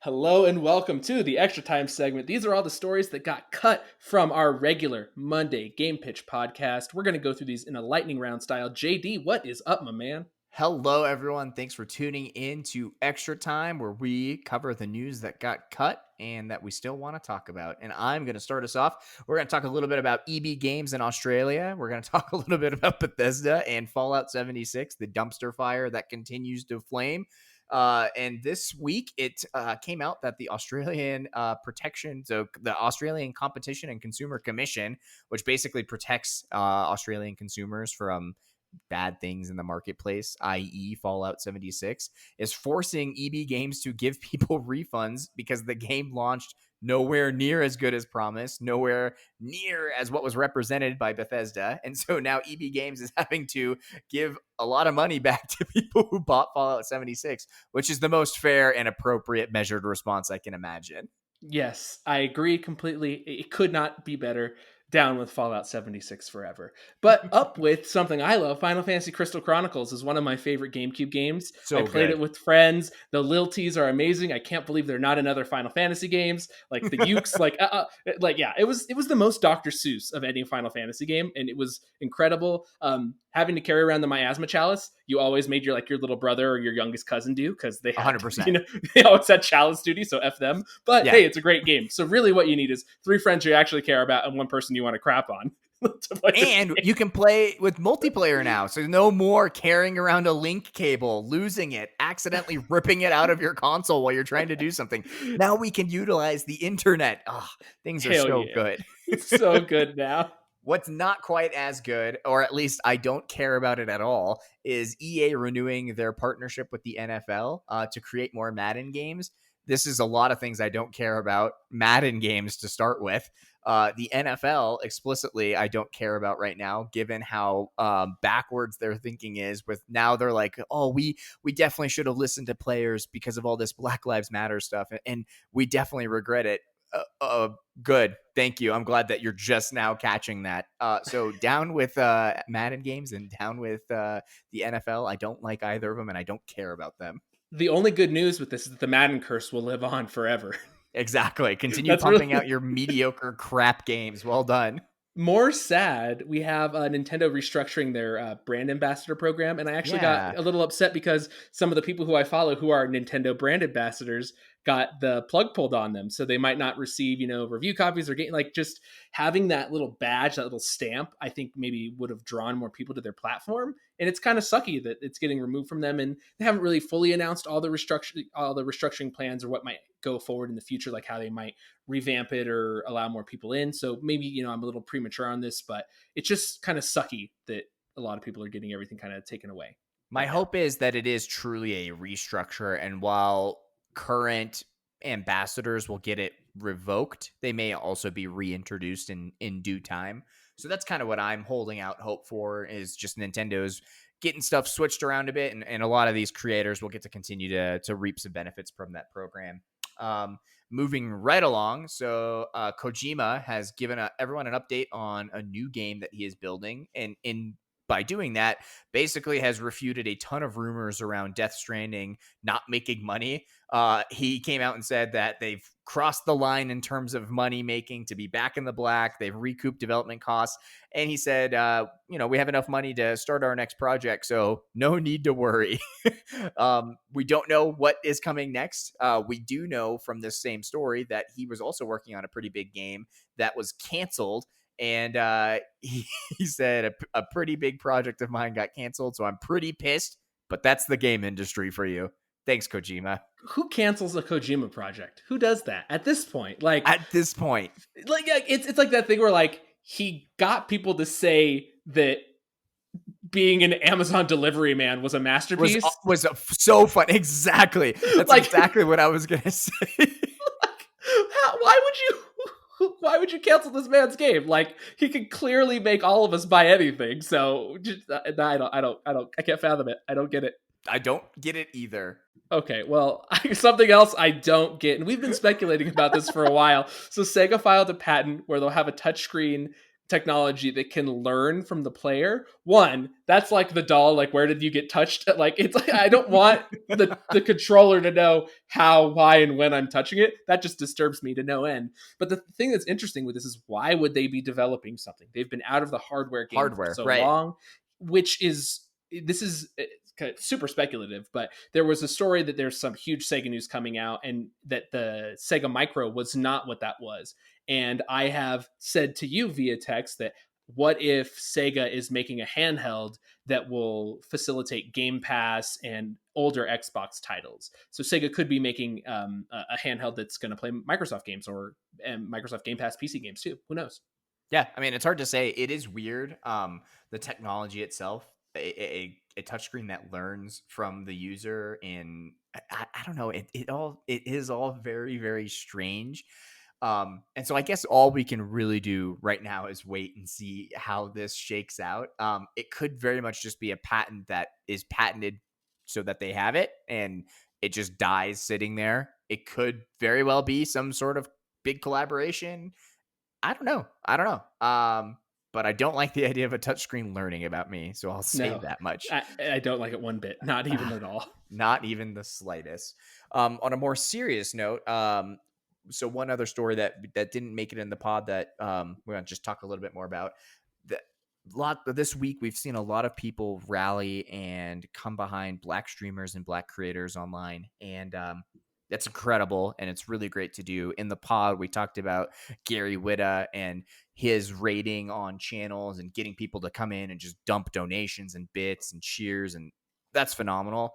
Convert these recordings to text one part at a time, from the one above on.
Hello and welcome to the Extra Time segment. These are all the stories that got cut from our regular Monday Game Pitch podcast. We're going to go through these in a lightning round style. JD, what is up, my man? Hello, everyone. Thanks for tuning in to Extra Time, where we cover the news that got cut and that we still want to talk about. And I'm going to start us off. We're going to talk a little bit about EB Games in Australia. We're going to talk a little bit about Bethesda and Fallout 76, the dumpster fire that continues to flame. And this week, it came out that the Australian the Australian Competition and Consumer Commission, which basically protects Australian consumers from bad things in the marketplace, i.e. Fallout 76, is forcing EB Games to give people refunds because the game launched nowhere near as good as promised, nowhere near as what was represented by Bethesda. And so now EB Games is having to give a lot of money back to people who bought Fallout 76, which is the most fair and appropriate measured response I can imagine. Yes, I agree completely. It could not be better. Down with Fallout 76 forever. But up with something I love. Final Fantasy Crystal Chronicles is one of my favorite GameCube games. So I played good. it with friends. The lilties are amazing. I can't believe they're not in other Final Fantasy games. Like the Ukes, it was the most Dr. Seuss of any Final Fantasy game, and it was incredible. Having to carry around the miasma chalice, you always made your little brother or your youngest cousin do, because they had 100%. they always had chalice duty, so F them. But Yeah. hey, it's a great game. So really what you need is 3 friends you actually care about and one person you want to crap on. And you can play with multiplayer now. So no more carrying around a link cable, losing it, accidentally ripping it out of your console while you're trying to do something. Now we can utilize the internet. Oh, things are so good. It's so good now. What's not quite as good, or at least I don't care about it at all, is EA renewing their partnership with the NFL to create more Madden games. This is a lot of things I don't care about. Madden games to start with. The NFL explicitly I don't care about right now, given how backwards their thinking is. With now they're like, oh, we definitely should have listened to players because of all this Black Lives Matter stuff, and we definitely regret it. Good. Thank you. I'm glad that you're just now catching that. So down with Madden games and down with the NFL. I don't like either of them, and I don't care about them. The only good news with this is that the Madden curse will live on forever. Exactly. Continue pumping out your mediocre crap games. Well done. More sad, we have Nintendo restructuring their brand ambassador program, and I actually got a little upset because some of the people who I follow who are Nintendo brand ambassadors got the plug pulled on them, so they might not receive, review copies or getting just having that little badge, that little stamp. I think maybe would have drawn more people to their platform, and it's kind of sucky that it's getting removed from them, and they haven't really fully announced all the restructuring plans or what might go forward in the future, like how they might revamp it or allow more people in. So maybe, I'm a little premature on this, but it's just kind of sucky that a lot of people are getting everything kind of taken away. My hope is that it is truly a restructure, and while current ambassadors will get it revoked, they may also be reintroduced in due time. So that's kind of what I'm holding out hope for, is just Nintendo's getting stuff switched around a bit, and a lot of these creators will get to continue to reap some benefits from that program. Moving right along, so Kojima has given everyone an update on a new game that he is building, and by doing that, basically has refuted a ton of rumors around Death Stranding not making money. He came out and said that they've crossed the line in terms of money making to be back in the black. They've recouped development costs. And he said, we have enough money to start our next project, so no need to worry. We don't know what is coming next. We do know from this same story that he was also working on a pretty big game that was canceled. And he said a pretty big project of mine got canceled, so I'm pretty pissed, but that's the game industry for you. Thanks, Kojima. Who cancels a Kojima project? Who does that at this point? It's like that thing where he got people to say that being an Amazon delivery man was a masterpiece. Was so fun. Exactly. That's exactly what I was going to say. Why would you cancel this man's game? He could clearly make all of us buy anything. So I can't fathom it. I don't get it. I don't get it either. Okay, well, something else I don't get, and we've been speculating about this for a while. So Sega filed a patent where they'll have a touchscreen technology that can learn from the player. One, that's like the doll, like where did you get touched? Like it's like I don't want the controller to know how, why, and when I'm touching it. That just disturbs me to no end. But the thing that's interesting with this is why would they be developing something? They've been out of the hardware game for Hardware, so right? long, which is this is kind of super speculative, but there was a story that there's some huge Sega news coming out and that the Sega Micro was not what that was. And I have said to you via text that what if Sega is making a handheld that will facilitate Game Pass and older Xbox titles? So Sega could be making a handheld that's going to play Microsoft games or Microsoft Game Pass PC games too. Who knows? Yeah, I mean, it's hard to say. It is weird. The technology itself, a touchscreen that learns from the user, and I don't know. It is all very very strange. And so I guess all we can really do right now is wait and see how this shakes out. It could very much just be a patent that is patented so that they have it, and it just dies sitting there. It could very well be some sort of big collaboration. I don't know. I don't know. But I don't like the idea of a touchscreen learning about me, so I'll say No, that much. I don't like it one bit, not even at all. Not even the slightest. On a more serious note, so one other story that didn't make it in the pod that we're gonna just talk a little bit more about. The lot this week we've seen a lot of people rally and come behind Black streamers and Black creators online, and that's incredible, and it's really great to do. In the pod, we talked about Gary Whitta and his rating on channels and getting people to come in and just dump donations and bits and cheers, and that's phenomenal.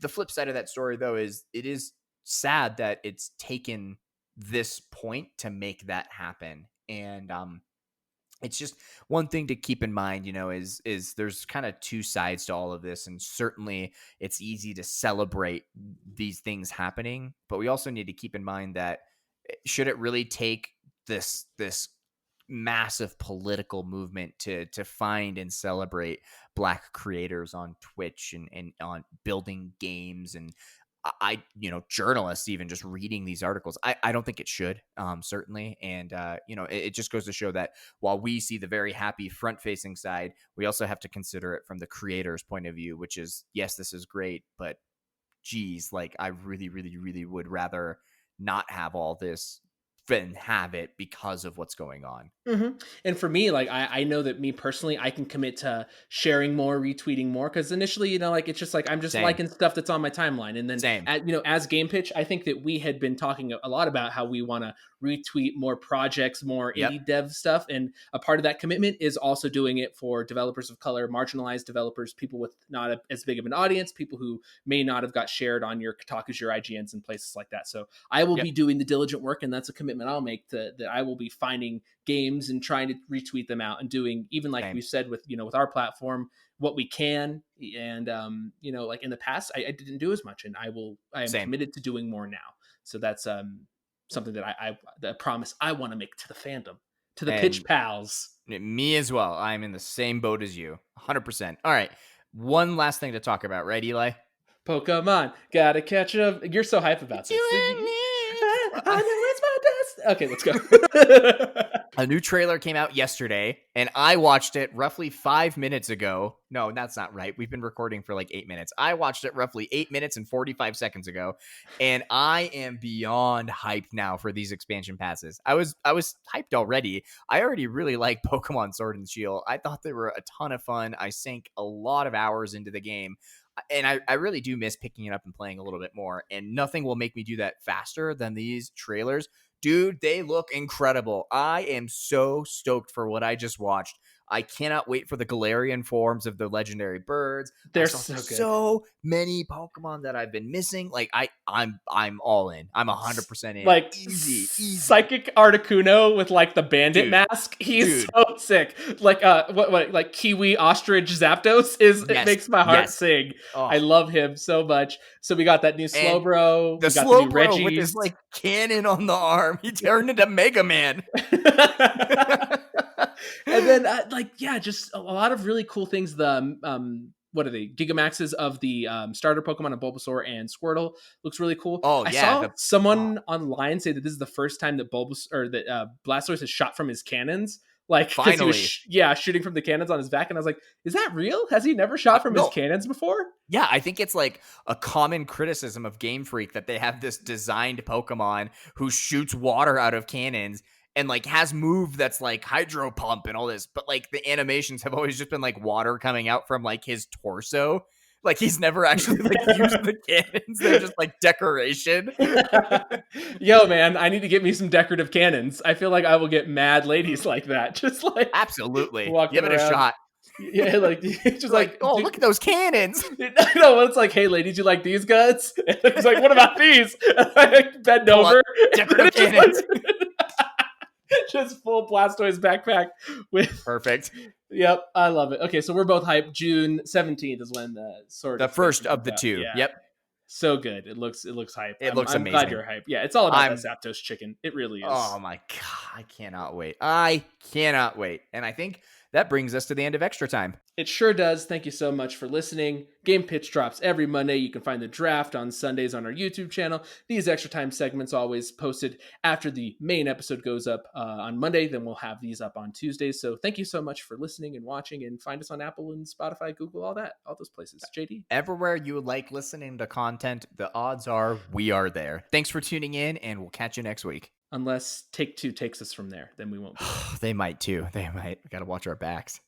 The flip side of that story, though, is it is sad that it's taken this point to make that happen. And it's just one thing to keep in mind, is there's kind of two sides to all of this. And certainly it's easy to celebrate these things happening, but we also need to keep in mind that should it really take this massive political movement to find and celebrate Black creators on Twitch and on building games, and journalists even just reading these articles? I don't think it should, certainly. And it just goes to show that while we see the very happy front facing side, we also have to consider it from the creator's point of view, which is, yes, this is great, but geez, like I really really really would rather not have all this than have it because of what's going on. Mm-hmm. And for me, like I know that me personally, I can commit to sharing more, retweeting more, because initially, like it's just like I'm just Same. liking stuff that's on my timeline, and then Same. as GamePitch, I think that we had been talking a lot about how we want to retweet more projects, more Yep. indie dev stuff, and a part of that commitment is also doing it for developers of color, marginalized developers, people with not as big of an audience, people who may not have got shared on your Kotakus, your IGNs, and places like that. So I will Yep. be doing the diligent work, and that's a commitment I'll make that I will be finding games and trying to retweet them out and doing, even like Same. we said with with our platform, what we can. And like in the past I didn't do as much, and I am Same. committed to doing more now. So that's something that the promise I want to make to the fandom, to the pitch And pals. me as well. I'm in the same boat as you. 100%. All right. One last thing to talk about, right, Eli? Pokemon, gotta catch them. You're so hype about It's this. you and me. I know it's my best. Okay, let's go. A new trailer came out yesterday, and I watched it roughly 5 minutes ago. No, that's not right. We've been recording for like 8 minutes. I watched it roughly 8 minutes and 45 seconds ago, and I am beyond hyped now for these expansion passes. I was hyped already. I already really like Pokemon Sword and Shield. I thought they were a ton of fun. I sank a lot of hours into the game. And I really do miss picking it up and playing a little bit more. And nothing will make me do that faster than these trailers. Dude, they look incredible. I am so stoked for what I just watched. I cannot wait for the Galarian forms of the legendary birds. They're I saw so good. so many Pokemon that I've been missing. Like I'm all in. I'm 100% in. Like Easy. Psychic Articuno with like the bandit mask. He's so sick. Like what like Kiwi Ostrich Zapdos it makes my heart sing. Oh. I love him so much. So we got that new Slowbro. The Slowbro with his like cannon on the arm. He turned into Mega Man. And then just a lot of really cool things. The what are they? Gigamaxes of the starter Pokemon of Bulbasaur and Squirtle looks really cool. Oh, I saw someone online say that this is the first time that Blastoise has shot from his cannons. like because he was Finally. shooting from the cannons on his back, and I was like, is that real? Has he never shot from his No. cannons before? Yeah, I think it's like a common criticism of Game Freak that they have this designed Pokemon who shoots water out of cannons and like has move that's like hydro pump and all this, but like the animations have always just been like water coming out from like his torso. Like he's never actually like used the cannons. They're just like decoration. Yo, man, I need to get me some decorative cannons. I feel like I will get mad ladies like that. Just like Absolutely. walking Give it around. a shot. Yeah, like just like, oh, look at those cannons. No, it's like, hey, lady, do you like these guts? And it's like, what about these? And I bend Pull over. up decorative Just, cannons. just full Blastoise backpack with Perfect. Yep, I love it. Okay, so we're both hyped. June 17th is when the Sword The first expansion of the comes out. two. Yeah. Yep. So good. It looks hype. I'm amazing. glad you're hyped. Yeah, it's all about I'm- that Zapdos chicken. It really is. Oh my god, I cannot wait. I cannot wait. And I think that brings us to the end of Extra Time. It sure does. Thank you so much for listening. Game Pitch drops every Monday. You can find the draft on Sundays on our YouTube channel. These Extra Time segments always posted after the main episode goes up on Monday. Then we'll have these up on Tuesdays. So thank you so much for listening and watching, and find us on Apple and Spotify, Google, all those places. JD. Everywhere you like listening to content, the odds are we are there. Thanks for tuning in, and we'll catch you next week. Unless Take-Two takes us from there, then we won't be there. They might too. They might. We got to watch our backs.